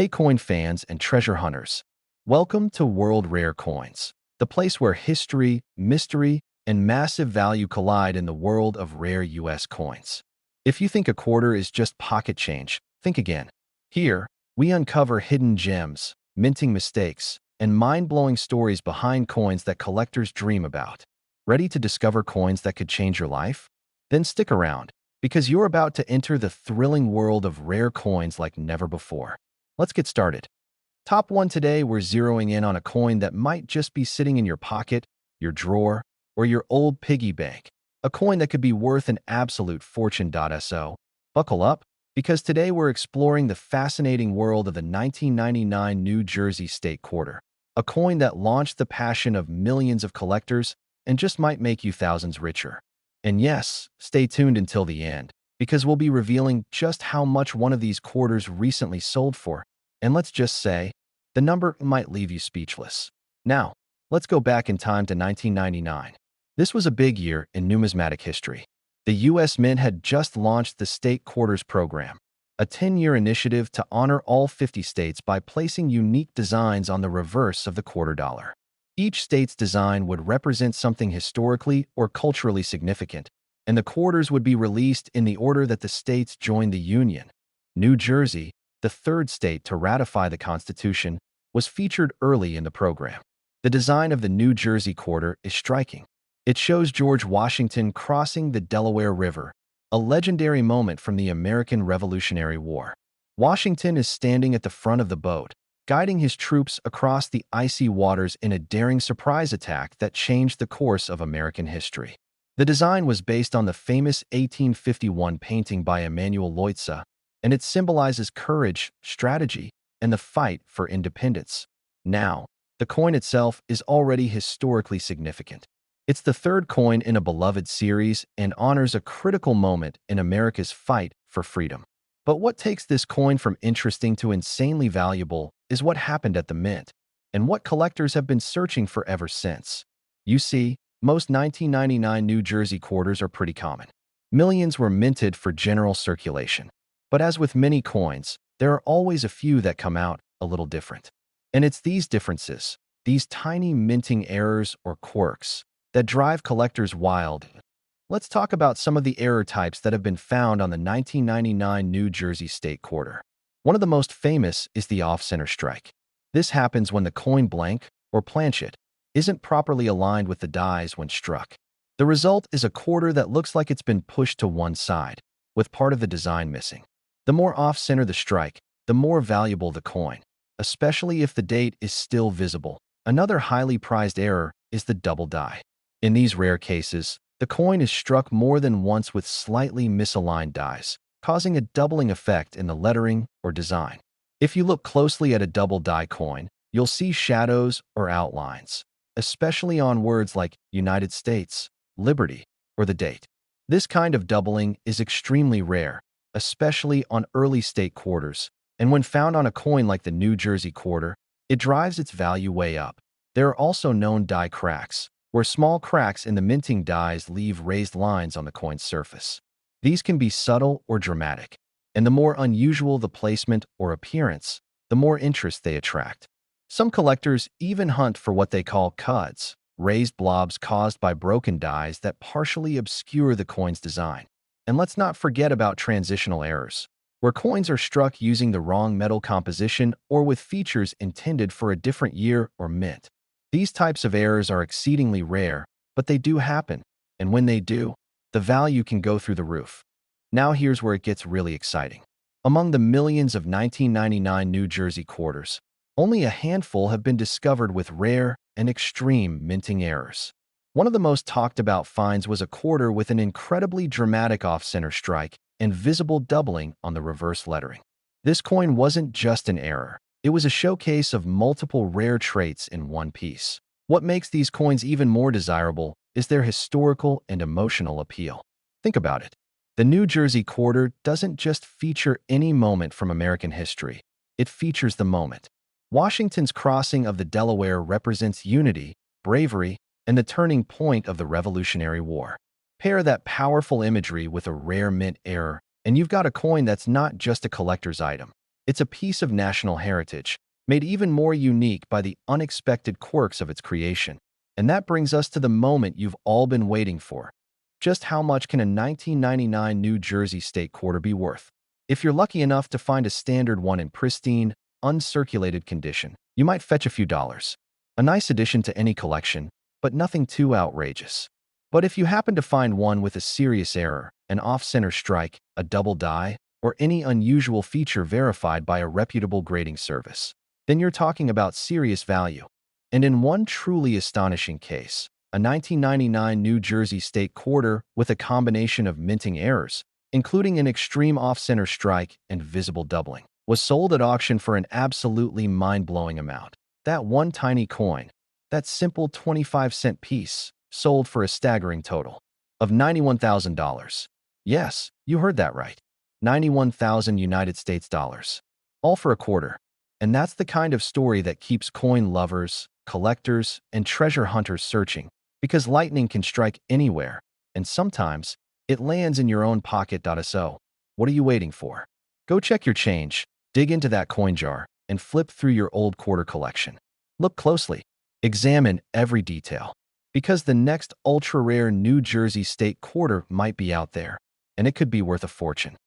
Hey coin fans and treasure hunters, welcome to World Rare Coins, the place where history, mystery, and massive value collide in the world of rare US coins. If you think a quarter is just pocket change, think again. Here, we uncover hidden gems, minting mistakes, and mind-blowing stories behind coins that collectors dream about. Ready to discover coins that could change your life? Then stick around, because you're about to enter the thrilling world of rare coins like never before. Let's get started. Top 1 today, we're zeroing in on a coin that might just be sitting in your pocket, your drawer, or your old piggy bank. A coin that could be worth an absolute fortune. So, buckle up, because today we're exploring the fascinating world of the 1999 New Jersey State Quarter, a coin that launched the passion of millions of collectors and just might make you thousands richer. And yes, stay tuned until the end, because we'll be revealing just how much one of these quarters recently sold for. And let's just say, the number might leave you speechless. Now, let's go back in time to 1999. This was a big year in numismatic history. The U.S. Mint had just launched the State Quarters program, a 10-year initiative to honor all 50 states by placing unique designs on the reverse of the quarter dollar. Each state's design would represent something historically or culturally significant, and the quarters would be released in the order that the states joined the Union. New Jersey, the third state to ratify the Constitution, was featured early in the program. The design of the New Jersey quarter is striking. It shows George Washington crossing the Delaware River, a legendary moment from the American Revolutionary War. Washington is standing at the front of the boat, guiding his troops across the icy waters in a daring surprise attack that changed the course of American history. The design was based on the famous 1851 painting by Emanuel Leutze, and it symbolizes courage, strategy, and the fight for independence. Now, the coin itself is already historically significant. It's the third coin in a beloved series and honors a critical moment in America's fight for freedom. But what takes this coin from interesting to insanely valuable is what happened at the mint, and what collectors have been searching for ever since. You see, most 1999 New Jersey quarters are pretty common. Millions were minted for general circulation. But as with many coins, there are always a few that come out a little different. And it's these differences, these tiny minting errors or quirks, that drive collectors wild. Let's talk about some of the error types that have been found on the 1999 New Jersey State Quarter. One of the most famous is the off-center strike. This happens when the coin blank, or planchet, isn't properly aligned with the dies when struck. The result is a quarter that looks like it's been pushed to one side, with part of the design missing. The more off-center the strike, the more valuable the coin, especially if the date is still visible. Another highly prized error is the double die. In these rare cases, the coin is struck more than once with slightly misaligned dies, causing a doubling effect in the lettering or design. If you look closely at a double die coin, you'll see shadows or outlines, especially on words like United States, Liberty, or the date. This kind of doubling is extremely rare, especially on early state quarters, and when found on a coin like the New Jersey quarter, it drives its value way up. There are also known die cracks, where small cracks in the minting dies leave raised lines on the coin's surface. These can be subtle or dramatic, and the more unusual the placement or appearance, the more interest they attract. Some collectors even hunt for what they call cuds, raised blobs caused by broken dies that partially obscure the coin's design. And let's not forget about transitional errors, where coins are struck using the wrong metal composition or with features intended for a different year or mint. These types of errors are exceedingly rare, but they do happen, and when they do, the value can go through the roof. Now here's where it gets really exciting. Among the millions of 1999 New Jersey quarters, only a handful have been discovered with rare and extreme minting errors. One of the most talked about finds was a quarter with an incredibly dramatic off-center strike and visible doubling on the reverse lettering. This coin wasn't just an error. It was a showcase of multiple rare traits in one piece. What makes these coins even more desirable is their historical and emotional appeal. Think about it. The New Jersey quarter doesn't just feature any moment from American history. It features the moment. Washington's crossing of the Delaware represents unity, bravery, and the turning point of the Revolutionary War. Pair that powerful imagery with a rare mint error, and you've got a coin that's not just a collector's item. It's a piece of national heritage, made even more unique by the unexpected quirks of its creation. And that brings us to the moment you've all been waiting for. Just how much can a 1999 New Jersey state quarter be worth? If you're lucky enough to find a standard one in pristine, uncirculated condition, you might fetch a few dollars. A nice addition to any collection, but nothing too outrageous. But if you happen to find one with a serious error, an off-center strike, a double die, or any unusual feature verified by a reputable grading service, then you're talking about serious value. And in one truly astonishing case, a 1999 New Jersey state quarter with a combination of minting errors, including an extreme off-center strike and visible doubling, was sold at auction for an absolutely mind-blowing amount. That one tiny coin, that simple 25-cent piece, sold for a staggering total of $91,000. Yes, you heard that right. 91,000 United States dollars. All for a quarter. And that's the kind of story that keeps coin lovers, collectors, and treasure hunters searching, because lightning can strike anywhere, and sometimes it lands in your own pocket. So, what are you waiting for? Go check your change, dig into that coin jar, and flip through your old quarter collection. Look closely. Examine every detail. Because the next ultra-rare New Jersey state quarter might be out there, and it could be worth a fortune.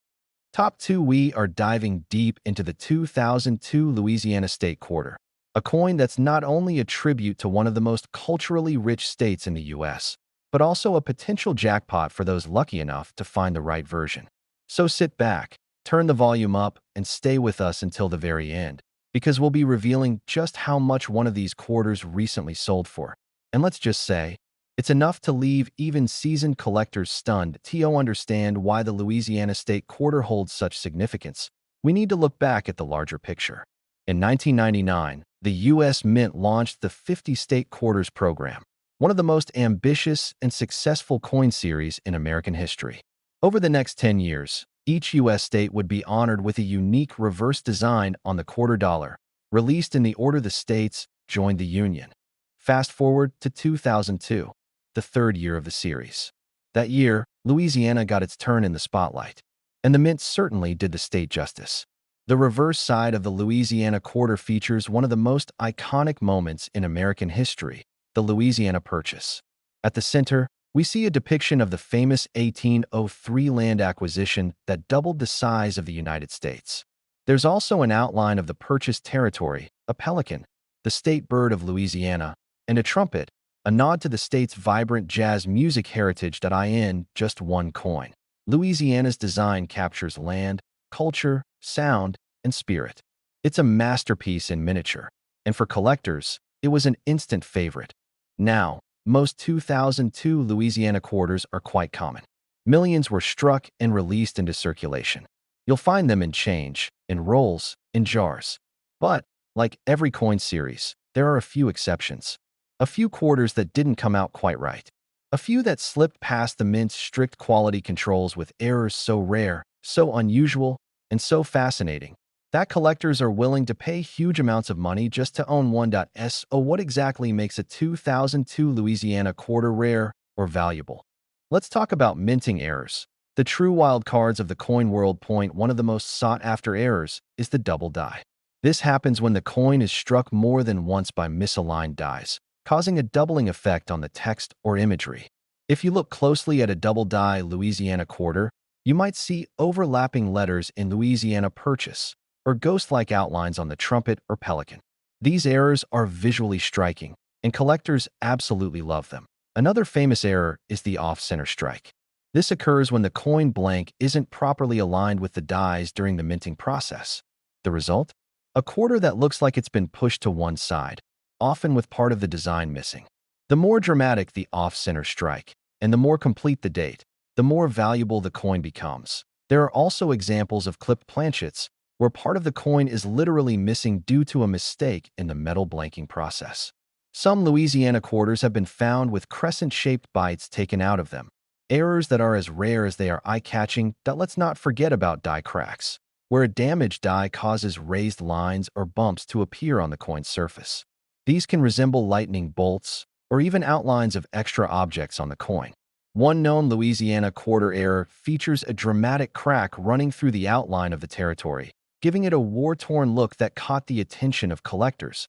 Top 2. We are diving deep into the 2002 Louisiana state quarter, a coin that's not only a tribute to one of the most culturally rich states in the U.S., but also a potential jackpot for those lucky enough to find the right version. So sit back, turn the volume up, and stay with us until the very end, because we'll be revealing just how much one of these quarters recently sold for. And let's just say, it's enough to leave even seasoned collectors stunned. To understand why the Louisiana state quarter holds such significance, we need to look back at the larger picture. In 1999, the U.S. Mint launched the 50 State Quarters program, one of the most ambitious and successful coin series in American history. Over the next 10 years, each U.S. state would be honored with a unique reverse design on the quarter dollar, released in the order the states joined the Union. Fast forward to 2002, the third year of the series. That year, Louisiana got its turn in the spotlight, and the Mint certainly did the state justice. The reverse side of the Louisiana quarter features one of the most iconic moments in American history, the Louisiana Purchase. At the center, we see a depiction of the famous 1803 land acquisition that doubled the size of the United States. There's also an outline of the purchased territory, a pelican, the state bird of Louisiana, and a trumpet, a nod to the state's vibrant jazz music heritage. In just one coin, Louisiana's design captures land, culture, sound, and spirit. It's a masterpiece in miniature, and for collectors, it was an instant favorite. Now, most 2002 Louisiana quarters are quite common. Millions were struck and released into circulation. You'll find them in change, in rolls, in jars. But, like every coin series, there are a few exceptions. A few quarters that didn't come out quite right. A few that slipped past the Mint's strict quality controls with errors so rare, so unusual, and so fascinating that collectors are willing to pay huge amounts of money just to own one. So what exactly makes a 2002 Louisiana quarter rare or valuable? Let's talk about minting errors. The true wild cards of the coin world. One of the most sought-after errors is the double die. This happens when the coin is struck more than once by misaligned dies, causing a doubling effect on the text or imagery. If you look closely at a double die Louisiana quarter, you might see overlapping letters in Louisiana Purchase, or ghost-like outlines on the trumpet or pelican. These errors are visually striking, and collectors absolutely love them. Another famous error is the off-center strike. This occurs when the coin blank isn't properly aligned with the dies during the minting process. The result? A quarter that looks like it's been pushed to one side, often with part of the design missing. The more dramatic the off-center strike, and the more complete the date, the more valuable the coin becomes. There are also examples of clipped planchets, where part of the coin is literally missing due to a mistake in the metal blanking process. Some Louisiana quarters have been found with crescent-shaped bites taken out of them, errors that are as rare as they are eye-catching. Let's not forget about die cracks, where a damaged die causes raised lines or bumps to appear on the coin's surface. These can resemble lightning bolts or even outlines of extra objects on the coin. One known Louisiana quarter error features a dramatic crack running through the outline of the territory, giving it a war-torn look that caught the attention of collectors.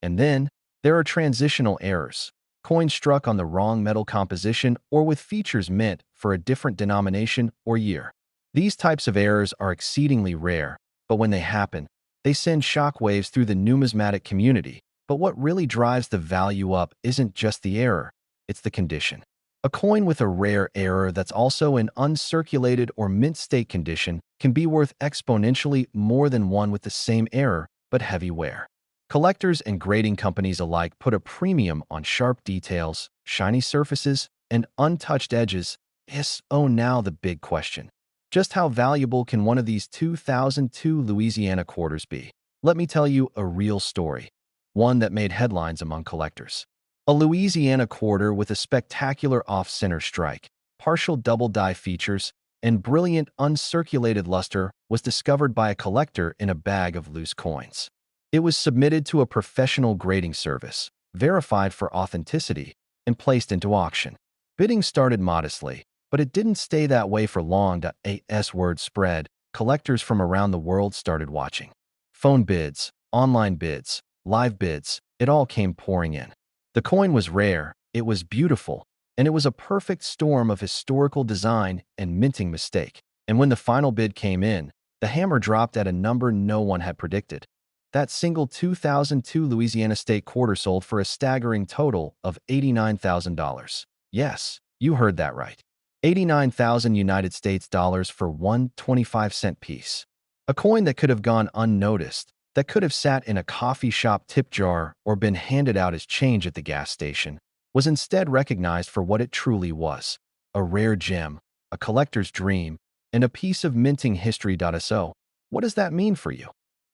And then, there are transitional errors. Coins struck on the wrong metal composition or with features meant for a different denomination or year. These types of errors are exceedingly rare, but when they happen, they send shockwaves through the numismatic community. But what really drives the value up isn't just the error, it's the condition. A coin with a rare error that's also in uncirculated or mint state condition can be worth exponentially more than one with the same error but heavy wear. Collectors and grading companies alike put a premium on sharp details, shiny surfaces, and untouched edges. Now the big question. Just how valuable can one of these 2002 Louisiana quarters be? Let me tell you a real story, one that made headlines among collectors. A Louisiana quarter with a spectacular off-center strike, partial double-die features, and brilliant uncirculated luster was discovered by a collector in a bag of loose coins. It was submitted to a professional grading service, verified for authenticity, and placed into auction. Bidding started modestly, but it didn't stay that way for long. As word spread, collectors from around the world started watching. Phone bids, online bids, live bids, it all came pouring in. The coin was rare, it was beautiful, and it was a perfect storm of historical design and minting mistake. And when the final bid came in, the hammer dropped at a number no one had predicted. That single 2002 Louisiana State quarter sold for a staggering total of $89,000. Yes, you heard that right. 89,000 United States dollars for one 25-cent piece. A coin that could have gone unnoticed, that could have sat in a coffee shop tip jar or been handed out as change at the gas station, was instead recognized for what it truly was: a rare gem, a collector's dream, and a piece of minting history. So, what does that mean for you?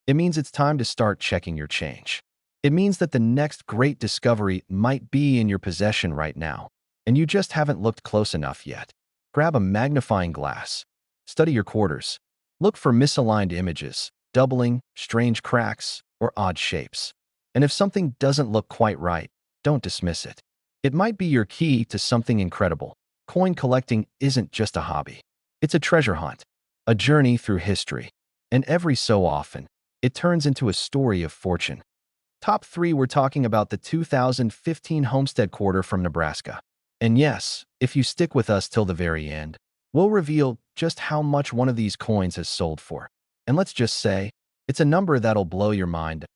It means it's time to start checking your change. It means that the next great discovery might be in your possession right now, and you just haven't looked close enough yet. Grab a magnifying glass. Study your quarters. Look for misaligned images, doubling, strange cracks, or odd shapes. And if something doesn't look quite right, don't dismiss it. It might be your key to something incredible. Coin collecting isn't just a hobby. It's a treasure hunt, a journey through history. And every so often, it turns into a story of fortune. Top 3, we're talking about the 2015 Homestead Quarter from Nebraska. And yes, if you stick with us till the very end, we'll reveal just how much one of these coins has sold for. And let's just say, it's a number that'll blow your mind.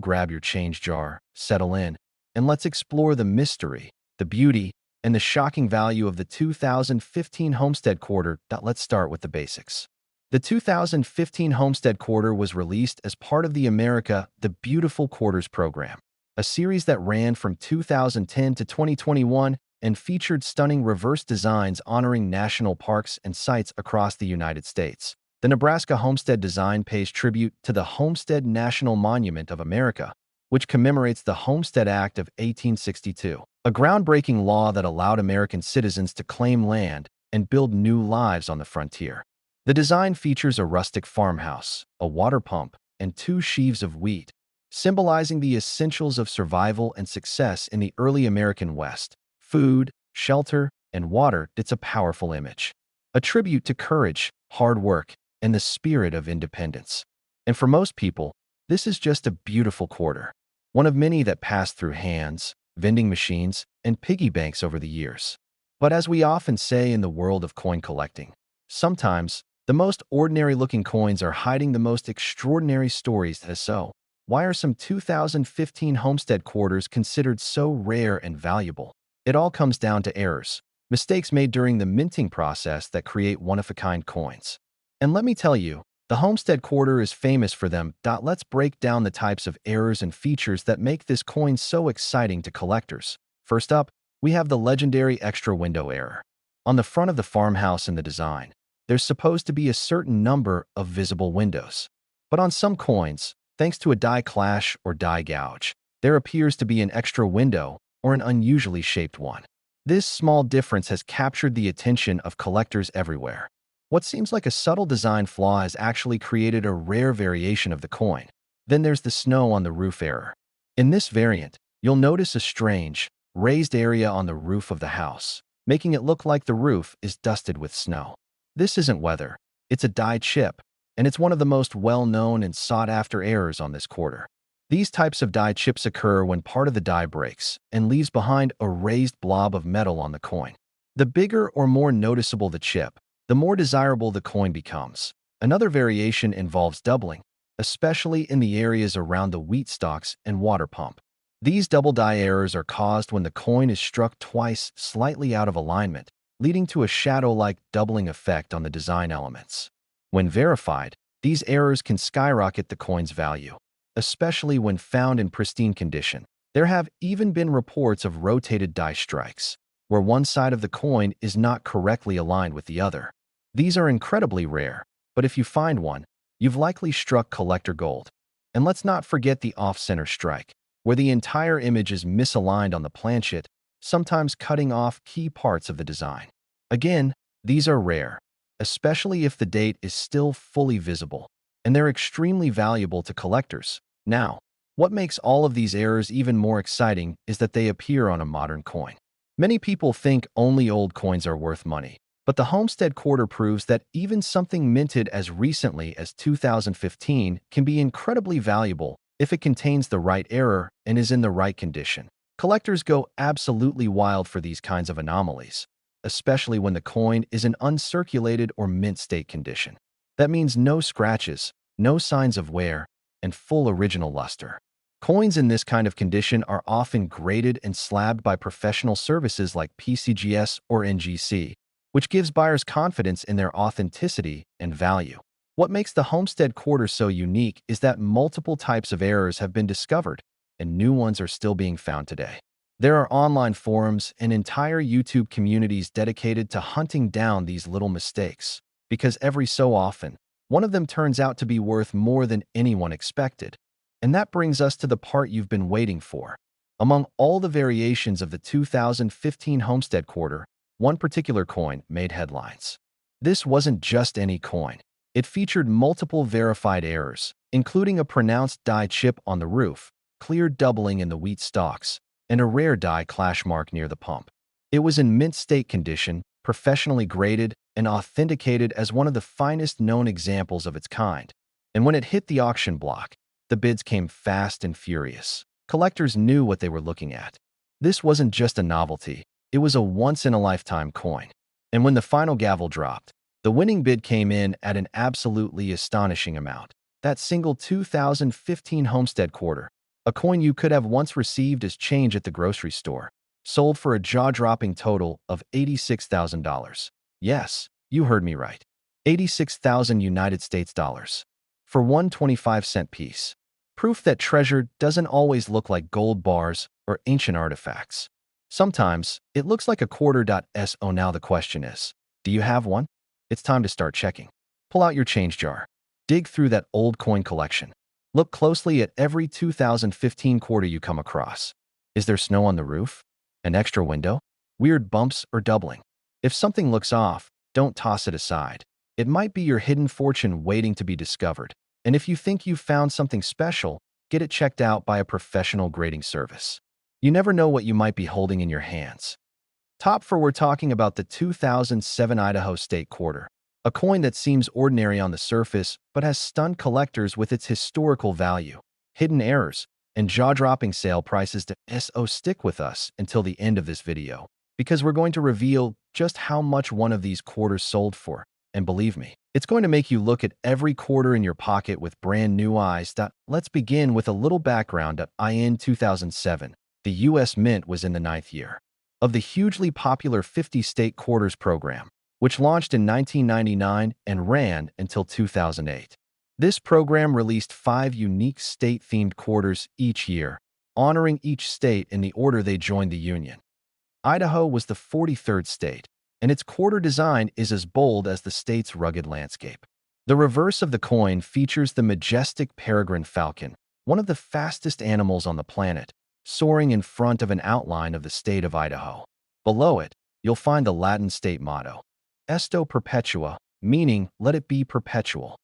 Grab your change jar, settle in, and let's explore the mystery, the beauty, and the shocking value of the 2015 Homestead Quarter. Let's start with the basics. The 2015 Homestead Quarter was released as part of the America the Beautiful Quarters program, a series that ran from 2010 to 2021 and featured stunning reverse designs honoring national parks and sites across the United States. The Nebraska Homestead design pays tribute to the Homestead National Monument of America, which commemorates the Homestead Act of 1862, a groundbreaking law that allowed American citizens to claim land and build new lives on the frontier. The design features a rustic farmhouse, a water pump, and 2 sheaves of wheat, symbolizing the essentials of survival and success in the early American West. Food, shelter, and water. It's a powerful image, a tribute to courage, hard work, and the spirit of independence. And for most people, this is just a beautiful quarter, one of many that passed through hands, vending machines, and piggy banks over the years. But as we often say in the world of coin collecting, sometimes the most ordinary-looking coins are hiding the most extraordinary stories. So, why are some 2015 Homestead Quarters considered so rare and valuable? It all comes down to errors, mistakes made during the minting process that create one-of-a-kind coins. And let me tell you, the Homestead Quarter is famous for them. Let's break down the types of errors and features that make this coin so exciting to collectors. First up, we have the legendary extra window error. On the front of the farmhouse in the design, there's supposed to be a certain number of visible windows. But on some coins, thanks to a die clash or die gouge, there appears to be an extra window or an unusually shaped one. This small difference has captured the attention of collectors everywhere. What seems like a subtle design flaw has actually created a rare variation of the coin. Then there's the snow on the roof error. In this variant, you'll notice a strange, raised area on the roof of the house, making it look like the roof is dusted with snow. This isn't weather, it's a die chip, and it's one of the most well-known and sought-after errors on this quarter. These types of die chips occur when part of the die breaks and leaves behind a raised blob of metal on the coin. The bigger or more noticeable the chip, the more desirable the coin becomes. Another variation involves doubling, especially in the areas around the wheat stalks and water pump. These double die errors are caused when the coin is struck twice slightly out of alignment, leading to a shadow-like doubling effect on the design elements. When verified, these errors can skyrocket the coin's value, especially when found in pristine condition. There have even been reports of rotated die strikes, where one side of the coin is not correctly aligned with the other. These are incredibly rare, but if you find one, you've likely struck collector gold. And let's not forget the off-center strike, where the entire image is misaligned on the planchet, sometimes cutting off key parts of the design. Again, these are rare, especially if the date is still fully visible, and they're extremely valuable to collectors. Now, what makes all of these errors even more exciting is that they appear on a modern coin. Many people think only old coins are worth money, but the Homestead Quarter proves that even something minted as recently as 2015 can be incredibly valuable if it contains the right error and is in the right condition. Collectors go absolutely wild for these kinds of anomalies, especially when the coin is in uncirculated or mint state condition. That means no scratches, no signs of wear, and full original luster. Coins in this kind of condition are often graded and slabbed by professional services like PCGS or NGC, which gives buyers confidence in their authenticity and value. What makes the Homestead Quarter so unique is that multiple types of errors have been discovered, and new ones are still being found today. There are online forums and entire YouTube communities dedicated to hunting down these little mistakes, because every so often, one of them turns out to be worth more than anyone expected. And that brings us to the part you've been waiting for. Among all the variations of the 2015 Homestead Quarter, one particular coin made headlines. This wasn't just any coin. It featured multiple verified errors, including a pronounced die chip on the roof, clear doubling in the wheat stalks, and a rare die clash mark near the pump. It was in mint state condition, professionally graded, and authenticated as one of the finest known examples of its kind. And when it hit the auction block, the bids came fast and furious. Collectors knew what they were looking at. This wasn't just a novelty, it was a once-in-a-lifetime coin. And when the final gavel dropped, the winning bid came in at an absolutely astonishing amount. That single 2015 Homestead Quarter, a coin you could have once received as change at the grocery store, sold for a jaw-dropping total of $86,000. Yes, you heard me right. 86,000 United States dollars. For one 25-cent piece. Proof that treasure doesn't always look like gold bars or ancient artifacts. Sometimes, it looks like a quarter. So now the question is, do you have one? It's time to start checking. Pull out your change jar. Dig through that old coin collection. Look closely at every 2015 quarter you come across. Is there snow on the roof? An extra window? Weird bumps or doubling? If something looks off, don't toss it aside. It might be your hidden fortune waiting to be discovered. And if you think you've found something special, get it checked out by a professional grading service. You never know what you might be holding in your hands. Top 4, we're talking about the 2007 Idaho State Quarter, a coin that seems ordinary on the surface but has stunned collectors with its historical value, hidden errors, and jaw-dropping sale prices. So stick with us until the end of this video, because we're going to reveal just how much one of these quarters sold for. And believe me, it's going to make you look at every quarter in your pocket with brand new eyes. Let's begin with a little background. In 2007, the U.S. Mint was in the 9th year of the hugely popular 50-state quarters program, which launched in 1999 and ran until 2008. This program released 5 unique state-themed quarters each year, honoring each state in the order they joined the Union. Idaho was the 43rd state, and its quarter design is as bold as the state's rugged landscape. The reverse of the coin features the majestic peregrine falcon, one of the fastest animals on the planet, soaring in front of an outline of the state of Idaho. Below it, you'll find the Latin state motto, Esto Perpetua, meaning let it be perpetual.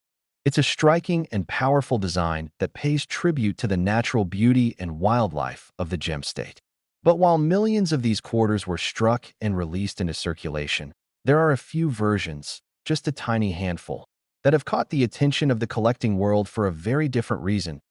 It's a striking and powerful design that pays tribute to the natural beauty and wildlife of the gem state. But while millions of these quarters were struck and released into circulation, there are a few versions, just a tiny handful, that have caught the attention of the collecting world for a very different reason.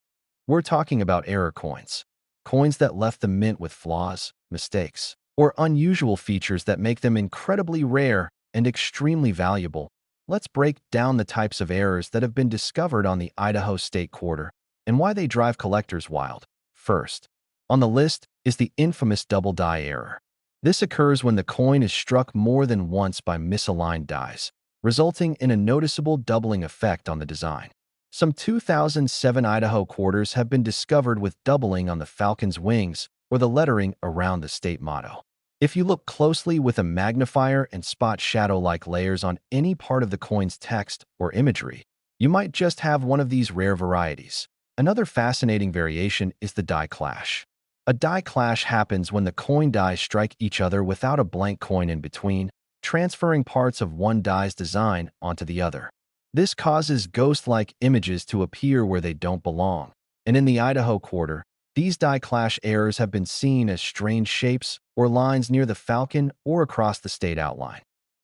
We're talking about error coins. Coins that left the mint with flaws, mistakes, or unusual features that make them incredibly rare and extremely valuable. Let's break down the types of errors that have been discovered on the Idaho State Quarter and why they drive collectors wild. First, on the list is the infamous double die error. This occurs when the coin is struck more than once by misaligned dies, resulting in a noticeable doubling effect on the design. Some 2007 Idaho quarters have been discovered with doubling on the falcon's wings or the lettering around the state motto. If you look closely with a magnifier and spot shadow-like layers on any part of the coin's text or imagery, you might just have one of these rare varieties. Another fascinating variation is the die clash. A die clash happens when the coin dies strike each other without a blank coin in between, transferring parts of one die's design onto the other. This causes ghost-like images to appear where they don't belong. And in the Idaho quarter, these die clash errors have been seen as strange shapes or lines near the falcon or across the state outline.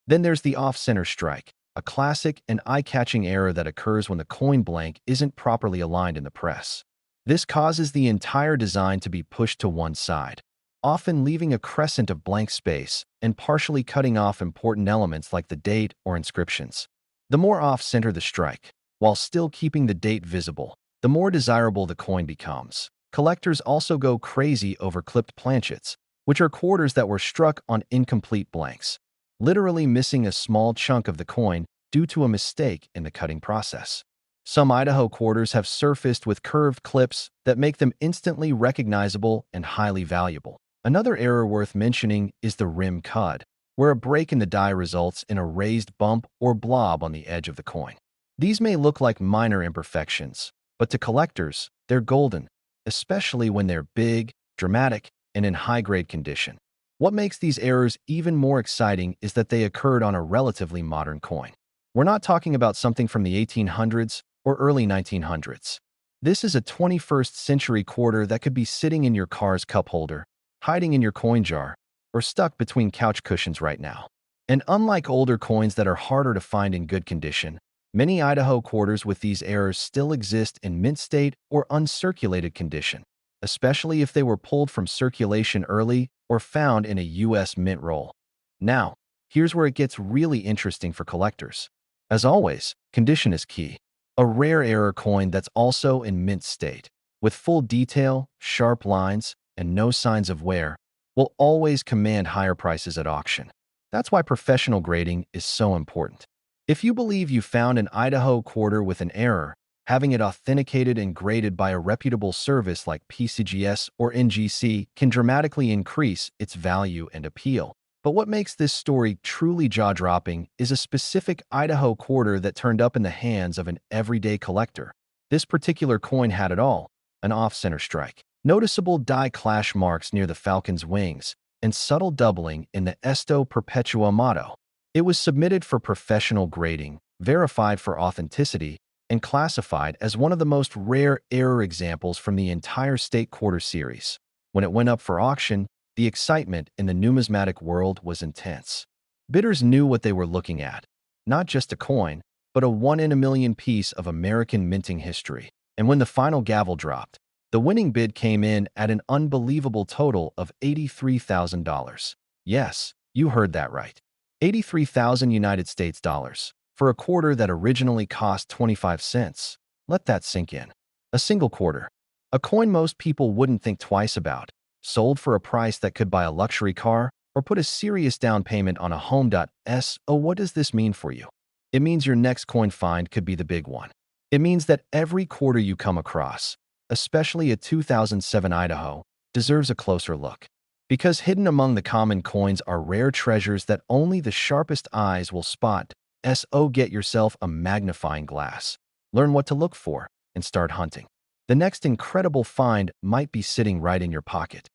Then there's the off-center strike, a classic and eye-catching error that occurs when the coin blank isn't properly aligned in the press. This causes the entire design to be pushed to one side, often leaving a crescent of blank space and partially cutting off important elements like the date or inscriptions. The more off-center the strike, while still keeping the date visible, the more desirable the coin becomes. Collectors also go crazy over clipped planchets, which are quarters that were struck on incomplete blanks, literally missing a small chunk of the coin due to a mistake in the cutting process. Some Idaho quarters have surfaced with curved clips that make them instantly recognizable and highly valuable. Another error worth mentioning is the rim cud, where a break in the die results in a raised bump or blob on the edge of the coin. These may look like minor imperfections, but to collectors, they're golden, especially when they're big, dramatic, and in high-grade condition. What makes these errors even more exciting is that they occurred on a relatively modern coin. We're not talking about something from the 1800s or early 1900s. This is a 21st century quarter that could be sitting in your car's cup holder, hiding in your coin jar, or stuck between couch cushions right now. And unlike older coins that are harder to find in good condition, many Idaho quarters with these errors still exist in mint state or uncirculated condition, especially if they were pulled from circulation early or found in a U.S. mint roll. Now, here's where it gets really interesting for collectors. As always, condition is key. A rare error coin that's also in mint state, with full detail, sharp lines, and no signs of wear, will always command higher prices at auction. That's why professional grading is so important. If you believe you found an Idaho quarter with an error, having it authenticated and graded by a reputable service like PCGS or NGC can dramatically increase its value and appeal. But what makes this story truly jaw-dropping is a specific Idaho quarter that turned up in the hands of an everyday collector. This particular coin had it all: an off-center strike, noticeable die clash marks near the falcon's wings, and subtle doubling in the Esto Perpetua motto. It was submitted for professional grading, verified for authenticity, and classified as one of the most rare error examples from the entire state quarter series. When it went up for auction, the excitement in the numismatic world was intense. Bidders knew what they were looking at: not just a coin, but a one-in-a-million piece of American minting history. And when the final gavel dropped, the winning bid came in at an unbelievable total of $83,000. Yes, you heard that right. 83,000 United States dollars for a quarter that originally cost 25 cents. Let that sink in. A single quarter, a coin most people wouldn't think twice about, sold for a price that could buy a luxury car or put a serious down payment on a home. So what does this mean for you? It means your next coin find could be the big one. It means that every quarter you come across, especially a 2007 Idaho, deserves a closer look. Because hidden among the common coins are rare treasures that only the sharpest eyes will spot. So get yourself a magnifying glass, learn what to look for, and start hunting. The next incredible find might be sitting right in your pocket.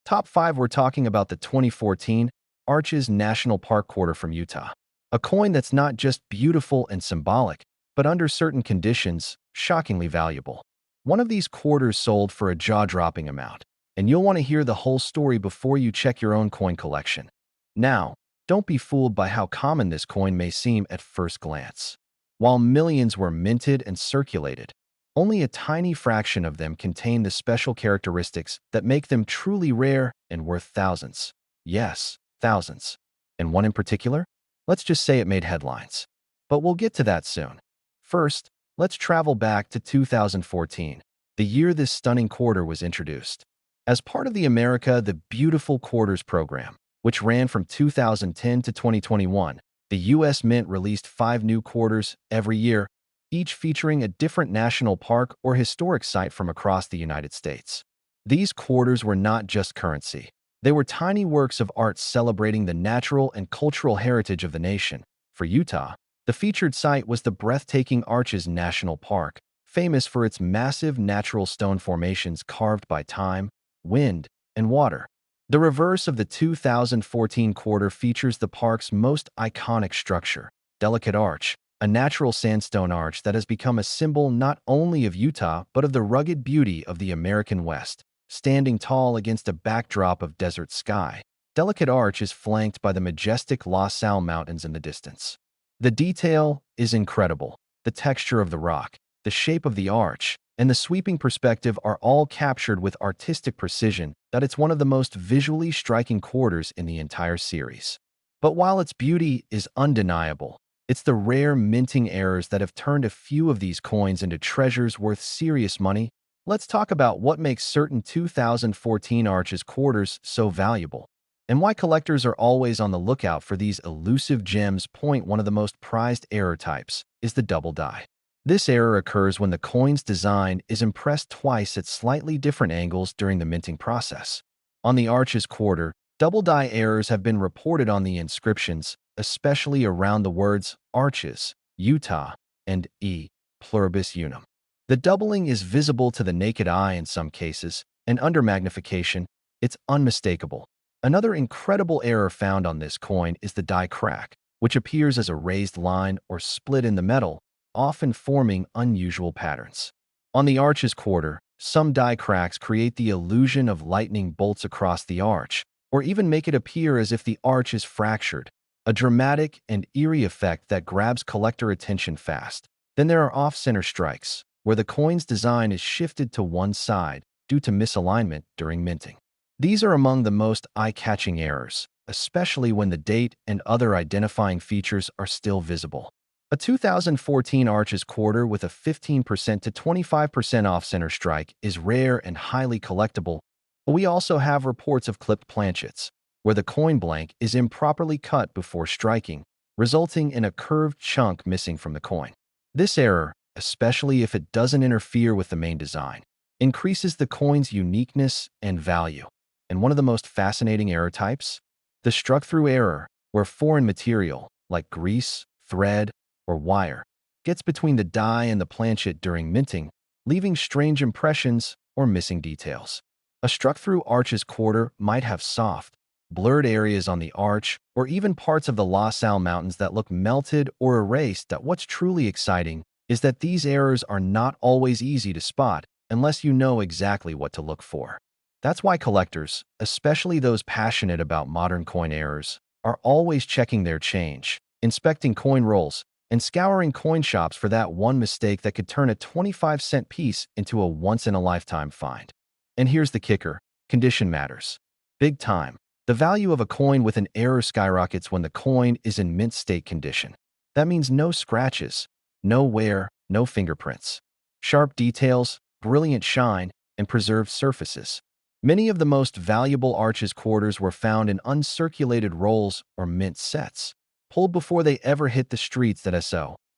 Top 5, we're talking about the 2014 Arches National Park quarter from Utah. A coin that's not just beautiful and symbolic, but under certain conditions, shockingly valuable. One of these quarters sold for a jaw-dropping amount, and you'll want to hear the whole story before you check your own coin collection. Now, don't be fooled by how common this coin may seem at first glance. While millions were minted and circulated, only a tiny fraction of them contain the special characteristics that make them truly rare and worth thousands. Yes, thousands. And one in particular? Let's just say it made headlines. But we'll get to that soon. First, let's travel back to 2014, the year this stunning quarter was introduced. As part of the America the Beautiful Quarters program, which ran from 2010 to 2021, the U.S. Mint released 5 new quarters every year, each featuring a different national park or historic site from across the United States. These quarters were not just currency. They were tiny works of art celebrating the natural and cultural heritage of the nation. For Utah, the featured site was the breathtaking Arches National Park, famous for its massive natural stone formations carved by time, wind, and water. The reverse of the 2014 quarter features the park's most iconic structure, Delicate Arch, a natural sandstone arch that has become a symbol not only of Utah but of the rugged beauty of the American West. Standing tall against a backdrop of desert sky, Delicate Arch is flanked by the majestic La Salle Mountains in the distance. The detail is incredible. The texture of the rock, the shape of the arch, and the sweeping perspective are all captured with artistic precision that it's one of the most visually striking quarters in the entire series. But while its beauty is undeniable, it's the rare minting errors that have turned a few of these coins into treasures worth serious money. Let's talk about what makes certain 2014 Arches quarters so valuable, and why collectors are always on the lookout for these elusive gems. Point one of the most prized error types is the double die. This error occurs when the coin's design is impressed twice at slightly different angles during the minting process. On the Arches quarter, double die errors have been reported on the inscriptions, especially around the words Arches, Utah, and E pluribus unum. The doubling is visible to the naked eye in some cases, and under magnification, it's unmistakable. Another incredible error found on this coin is the die crack, which appears as a raised line or split in the metal, often forming unusual patterns. On the Arches quarter, some die cracks create the illusion of lightning bolts across the arch, or even make it appear as if the arch is fractured, a dramatic and eerie effect that grabs collector attention fast. Then there are off-center strikes, where the coin's design is shifted to one side due to misalignment during minting. These are among the most eye-catching errors, especially when the date and other identifying features are still visible. A 2014 Arches quarter with a 15% to 25% off-center strike is rare and highly collectible, but we also have reports of clipped planchets, where the coin blank is improperly cut before striking, resulting in a curved chunk missing from the coin. This error, especially if it doesn't interfere with the main design, increases the coin's uniqueness and value. And one of the most fascinating error types? The struck-through error, where foreign material, like grease, thread, or wire, gets between the die and the planchet during minting, leaving strange impressions or missing details. A struck-through Arches quarter might have soft, blurred areas on the arch, or even parts of the La Salle Mountains that look melted or erased. What's truly exciting is that these errors are not always easy to spot unless you know exactly what to look for. That's why collectors, especially those passionate about modern coin errors, are always checking their change, inspecting coin rolls, and scouring coin shops for that one mistake that could turn a 25-cent piece into a once-in-a-lifetime find. And here's the kicker: condition matters. Big time. The value of a coin with an error skyrockets when the coin is in mint state condition. That means no scratches, no wear, no fingerprints. Sharp details, brilliant shine, and preserved surfaces. Many of the most valuable Arches quarters were found in uncirculated rolls or mint sets, pulled before they ever hit the streets.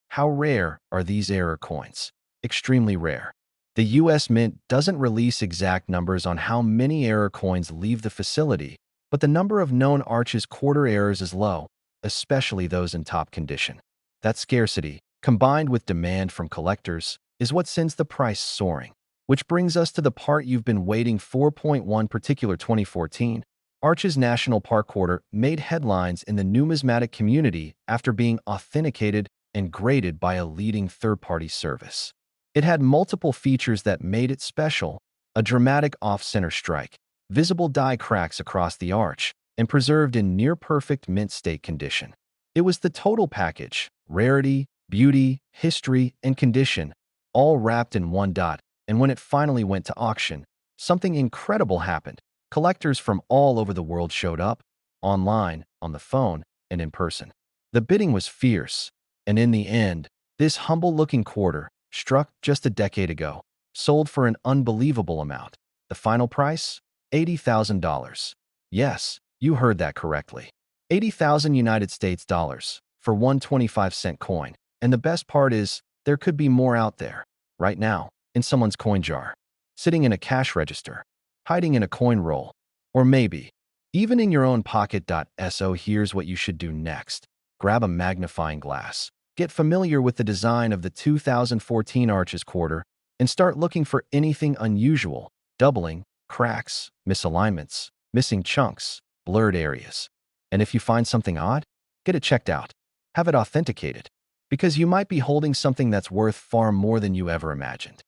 How rare are these error coins? Extremely rare. The U.S. Mint doesn't release exact numbers on how many error coins leave the facility, but the number of known Arches quarter errors is low, especially those in top condition. That scarcity, combined with demand from collectors, is what sends the price soaring. Which brings us to the part you've been waiting for. One particular 2014 Arches National Park quarter made headlines in the numismatic community after being authenticated and graded by a leading third-party service. It had multiple features that made it special: a dramatic off-center strike, visible die cracks across the arch, and preserved in near-perfect mint state condition. It was the total package: rarity, Beauty, history, and condition, all wrapped in one dot. And when it finally went to auction, something incredible happened. Collectors from all over the world showed up, online, on the phone, and in person. The bidding was fierce, and in the end, this humble-looking quarter, struck just a decade ago, sold for an unbelievable amount. The final price? $80,000. Yes, you heard that correctly. 80,000 United States dollars for one 25-cent coin. And the best part is, there could be more out there, right now, in someone's coin jar, sitting in a cash register, hiding in a coin roll, or maybe, even in your own pocket. So here's what you should do next. Grab a magnifying glass, get familiar with the design of the 2014 Arches quarter, and start looking for anything unusual, doubling, cracks, misalignments, missing chunks, blurred areas. And if you find something odd, get it checked out. Have it authenticated, because you might be holding something that's worth far more than you ever imagined.